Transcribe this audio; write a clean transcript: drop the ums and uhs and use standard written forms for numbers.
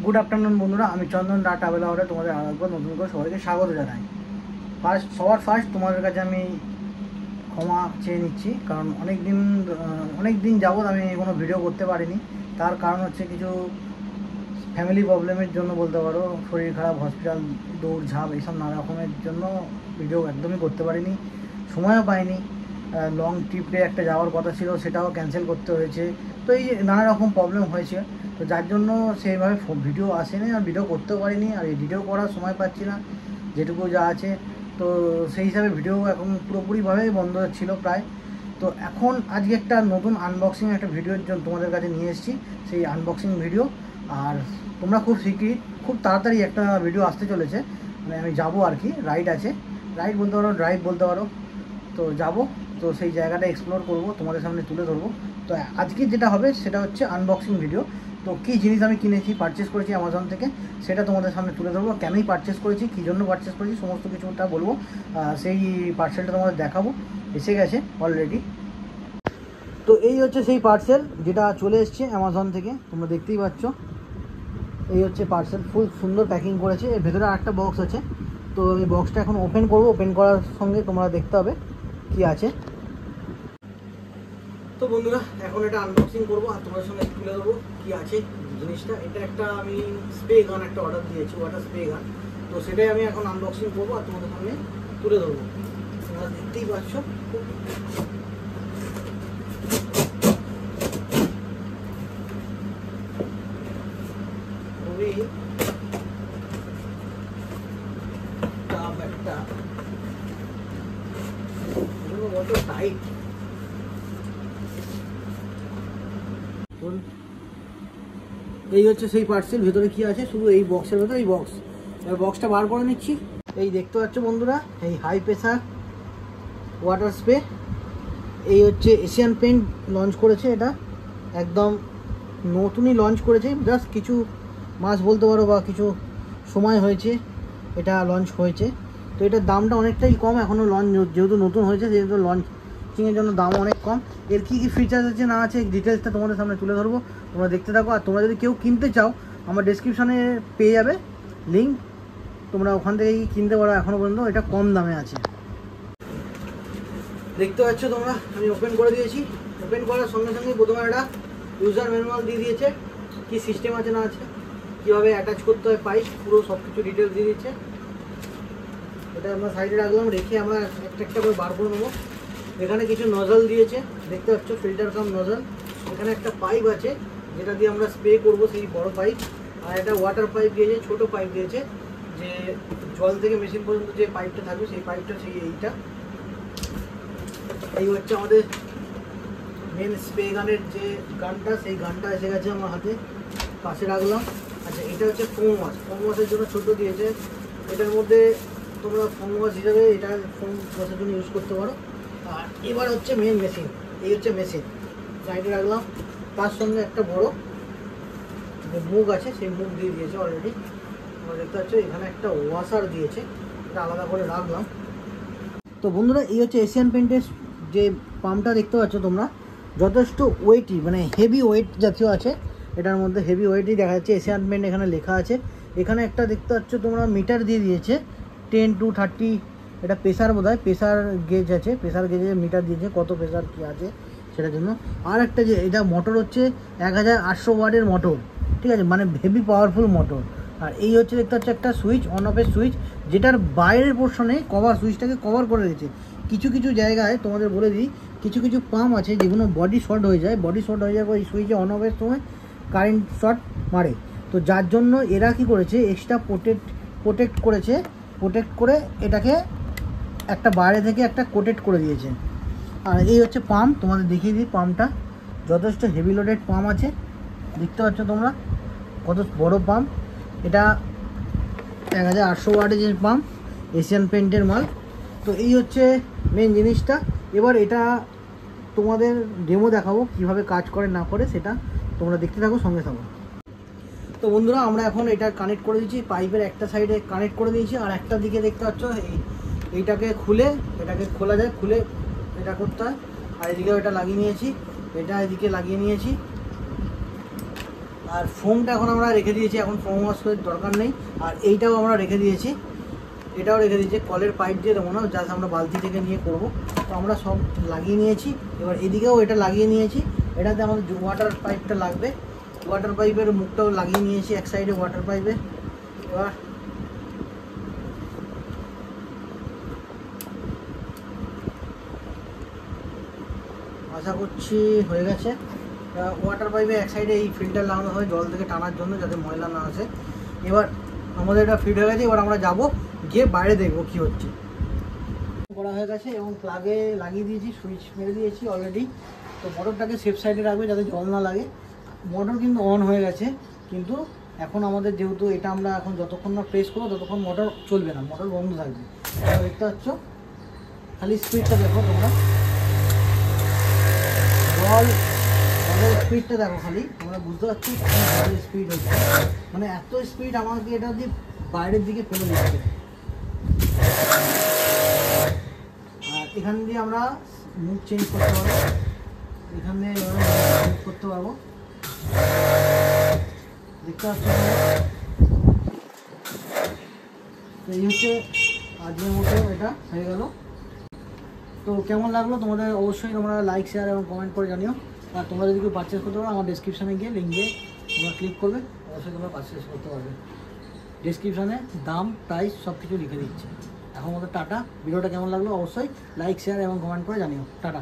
Good afternoon বন্ধুরা, আমি চন্দন দা travel আওয়ারে তোমাদের আরেকবার নতুন করে সবাইকে স্বাগত জানাই। সবার ফার্স্ট তোমাদের কাছে আমি ক্ষমা চেয়ে নিচ্ছি, কারণ অনেক দিন যাবৎ আমি কোনো ভিডিও করতে পারিনি। তার কারণ হচ্ছে কিছু ফ্যামিলি প্রবলেমের জন্য বলতে পারো, শরীর খারাপ, হসপিটাল দৌড়ঝাঁপ এইসব নানা রকমের জন্য ভিডিও একদমই করতে পারিনি, সময়ও পাইনি। লং ট্রিপে একটা যাওয়ার কথা ছিল, সেটাও ক্যান্সেল করতে হয়েছে। তো এই নানা রকম প্রবলেম হয়েছে, তো যার জন্য সেইভাবে ভিডিও আসেনি আর ভিডিও করতেও পারিনি, আর এডিটও করার সময় পাচ্ছি না যেটুকু যা আছে। তো সেই হিসাবে ভিডিও এখন পুরোপুরিভাবেই বন্ধ ছিল প্রায়। তো এখন আজকে একটা নতুন আনবক্সিং একটা ভিডিওর জন্য তোমাদের কাছে নিয়ে এসেছি, সেই আনবক্সিং ভিডিও। আর তোমরা খুব তাড়াতাড়ি একটা ভিডিও আসতে চলেছে, মানে আমি যাবো আর কি, রাইড আছে, রাইড বলতে পারো, ড্রাইভ বলতে পারো। তো যাব, তো সেই জায়গাটা এক্সপ্লোর করব, তোমাদের সামনে তুলে ধরবো। তো আজকে যেটা হবে সেটা হচ্ছে আনবক্সিং ভিডিও। তো কী জিনিস আমি কিনেছি, পারচেস করেছি অ্যামাজন থেকে, সেটা তোমাদের সামনে তুলে ধরবো। কেনই পারচেস করেছি, কী জন্য পারচেস করেছি, সমস্ত কিছুটা বলবো। সেই পার্সেলটা তোমাদের দেখাবো, এসে গেছে অলরেডি। তো এই হচ্ছে সেই পার্সেল যেটা চলে এসছে অ্যামাজন থেকে, তোমরা দেখতেই পাচ্ছ। এই হচ্ছে পার্সেল, ফুল সুন্দর প্যাকিং করেছে। এর ভেতরে আরেকটা বক্স আছে, তো এই বক্সটা এখন ওপেন করবো। ওপেন করার সঙ্গে তোমরা দেখতে হবে কি আছে। তো বন্ধুরা, এখন এটা আনবক্সিং করবো আর তোমাদের সঙ্গে তুলে দেবো কি আছে জিনিসটা। এটা একটা আমি স্প্রে গান একটা অর্ডার দিয়েছি, ওয়াটার স্প্রে গান। তো সেটাই আমি এখন আনবক্সিং করবো আর তোমাদের সামনে তুলে ধরবো। তোমরা দেখতেই পাচ্ছ, খুবই টাফ একটা, কত টাইট। এই হচ্ছে সেই পার্সেল, ভেতরে কি আছে শুধু এই বক্সের ভেতরে এই বক্স। এবার বক্সটা বার করে নিচ্ছি। এই দেখতে পাচ্ছ বন্ধুরা, এই হাই প্রেসার ওয়াটার স্প্রে। এই হচ্ছে এশিয়ান পেইন্ট লঞ্চ করেছে, এটা একদম নতুনই লঞ্চ করেছে, জাস্ট কিছু মাস বলতে পারো বা কিছু সময় হয়েছে এটা লঞ্চ হয়েছে। তো এটার দামটা অনেকটাই কম, এখনও লঞ্চ যেহেতু নতুন হয়েছে সেহেতু লঞ্চিংয়ের জন্য দাম অনেক কম। এর কী কী ফিচার্স আছে না আছে ডিটেলসটা তোমাদের সামনে তুলে ধরবো, তোমরা দেখতে থাকো। আর তোমরা যদি কেউ কিনতে চাও, আমার ডেসক্রিপশানে পেয়ে যাবে লিঙ্ক, তোমরা ওখান থেকেই কিনতে পারো। এখনও পর্যন্ত এটা কম দামে আছে। দেখতে পাচ্ছ তোমরা, আমি ওপেন করে দিয়েছি। ওপেন করার সঙ্গে সঙ্গে প্রথমে একটা ইউজার ম্যানুয়াল দিয়ে দিয়েছে, কী সিস্টেম আছে না আছে, কীভাবে অ্যাটাচ করতে হয় পাইপ, পুরো সব কিছু ডিটেলস দিয়ে দিচ্ছে। এটা আমরা সাইডে রাখলাম, রেখে আমরা একটা একটা করে বার করে নেবো। এখানে কিছু নজল দিয়েছে, দেখতে পাচ্ছ, ফিল্টার কাম নজল। এখানে একটা পাইপ আছে যেটা দিয়ে আমরা স্প্রে করব, সেই বড় পাইপ। আর একটা ওয়াটার পাইপ দিয়েছে, ছোট পাইপ দিয়েছে, যে জল থেকে মেশিন পর্যন্ত যে পাইপটা থাকবে সেই পাইপটা, সেই এইটা। এই হচ্ছে আমাদের মেন স্প্রে গানের যে গানটা, সেই গানটা এসে গেছে আমার হাতে, পাশে রাখলাম। আচ্ছা, এটা হচ্ছে ফোম ওয়াশ, ফোম ওয়াশের জন্য ছোটো দিয়েছে। এটার মধ্যে তোমরা ফোম ওয়াশ হিসাবে এটা ফোম ওয়াশের জন্য ইউজ করতে পারো। আর এবার হচ্ছে মেন মেশিন, এই হচ্ছে মেশিন, সাইডে রাখলাম। তার সঙ্গে একটা বড় যে মুখ আছে, সেই মুখ দিয়ে দিয়েছে অলরেডি। তোমরা দেখতে পাচ্ছ এখানে একটা ওয়াশার দিয়েছে, এটা আলাদা করে রাখলাম। তো বন্ধুরা, এই হচ্ছে এশিয়ান পেইন্টের যে পাম্পটা দেখতে পাচ্ছ তোমরা, যথেষ্ট ওয়েটই, মানে হেভি ওয়েট জাতীয় আছে। এটার মধ্যে হেভি ওয়েটই দেখা যাচ্ছে, এশিয়ান পেইন্ট এখানে লেখা আছে। এখানে একটা দেখতে পাচ্ছ তোমরা মিটার দিয়ে দিয়েছে, 10 to 30, এটা প্রেসার বোধ হয়, প্রেসার গেজ আছে, প্রেসার গেজে মিটার দিয়েছে কত প্রেসার কী আছে সেটার জন্য। আর একটা যে এটা মোটর হচ্ছে 1800 ওয়াটের মোটর, ঠিক আছে, মানে হেভি পাওয়ারফুল মোটর। আর এই হচ্ছে দেখতে পাচ্ছ একটা সুইচ, অন অফের সুইচ, যেটার বাইরের পোর্শনে কভার, সুইচটাকে কভার করে রেখেছে। কিছু কিছু জায়গায় তোমাদের বলে দিই, কিছু কিছু পাম্প আছে যেগুলো বডি শর্ট হয়ে যায়, বডি শর্ট হয়ে যাওয়ার পর এই সুইচে অন অফের সময় কারেন্ট শর্ট মারে। তো যার জন্য এরা কি করেছে, এক্সট্রা প্রোটেক্ট করেছে, প্রোটেক্ট করে এটাকে একটা বাইরে থেকে একটা কোটেড করে দিয়েছে। আর এই হচ্ছে পাম্প, তোমাদের দেখিয়ে দিই পাম্পটা, যথেষ্ট হেভি লোডেড পাম্প আছে, দেখতে পাচ্ছ তোমরা কত বড় পাম্প। এটা 1800 ওয়াটের যে পাম্প, এশিয়ান পেইন্টের মাল। তো এই হচ্ছে মেন জিনিসটা। এবার এটা তোমাদের ডেমো দেখাবো কীভাবে কাজ করে না করে, সেটা তোমরা দেখতে থাকো, সঙ্গে থাকো। তো বন্ধুরা, আমরা এখন এটা কানেক্ট করে দিয়েছি, পাইপের একটা সাইডে কানেক্ট করে দিয়েছি, আর একটা দিকে দেখতে পাচ্ছ এইটাকে খুলে, এটাকে খোলা যায়, খুলে এটা করতে হয়। আর এদিকেও এটা লাগিয়ে নিয়েছি, এটা এদিকে লাগিয়ে নিয়েছি। আর ফোমটা এখন আমরা রেখে দিয়েছি, এখন ফোম ওয়াশ করার দরকার নেই। আর এইটাও আমরা রেখে দিয়েছি, এটাও রেখে দিয়েছি, কলের পাইপ দিয়ে দেবো না, জাস্ট আমরা বালতি থেকে নিয়ে করব। তো আমরা সব লাগিয়ে নিয়েছি। এবার এদিকেও এটা লাগিয়ে নিয়েছি, এটাতে আমাদের ওয়াটার পাইপটা লাগবে, ওয়াটার পাইপের মুখটাও লাগিয়ে নিয়েছি এক সাইডে ওয়াটার পাইপে। এবার আশা করছি হয়ে গেছে। ওয়াটার পাইপে এক সাইডে এই ফিল্টার লাগানো হয় জল থেকে টানার জন্য, যাতে ময়লা না আসে। এবার আমাদের এটা ফিট হয়ে গেছে, এবার আমরা যাব গিয়ে বাইরে দেখবো কি হচ্ছে। করা হয়ে গেছে এবং প্লাগে লাগিয়ে দিয়েছি, সুইচ মেরে দিয়েছি অলরেডি। তো মোটরটাকে সেফ সাইডে রাখবে যাতে জল না লাগে। মোটর কিন্তু অন হয়ে গেছে, কিন্তু এখন আমাদের যেহেতু এটা আমরা এখন যতক্ষণ না প্রেস করবো ততক্ষণ মোটর চলবে না, মোটর বন্ধ থাকবে। দেখতে পাচ্ছ, খালি স্পিডটা দেখো তোমরা, জলের স্পিডটা দেখো খালি, তোমরা বুঝতে পারছি জলের স্পিড হচ্ছে, মানে এত স্পিড আমাকে এটা দিয়ে বাইরের দিকে ফেলে দিচ্ছে। আর এখান দিয়ে আমরা মুখ চেঞ্জ করতে পারবো, এখান দিয়ে চেঞ্জ করতে পারবো, দেখতে পাচ্ছ। এই হচ্ছে আজকের মতো এটা হয়ে গেল। তো কেমন লাগলো তোমাদের অবশ্যই তোমরা লাইক শেয়ার এবং কমেন্ট করে জানিও। আর তোমরা যদি কেউ পারচেস করতে পারো আমার ডেসক্রিপশানে গিয়ে লিঙ্কে তোমরা ক্লিক করবে, অবশ্যই তোমরা পারচেস করতে পারবে। ডেসক্রিপশানে দাম প্রাইস সব কিছু লিখে দিচ্ছি। এখন মতো টাটা। ভিডিওটা কেমন লাগলো অবশ্যই লাইক শেয়ার এবং কমেন্ট করে জানিও। টাটা।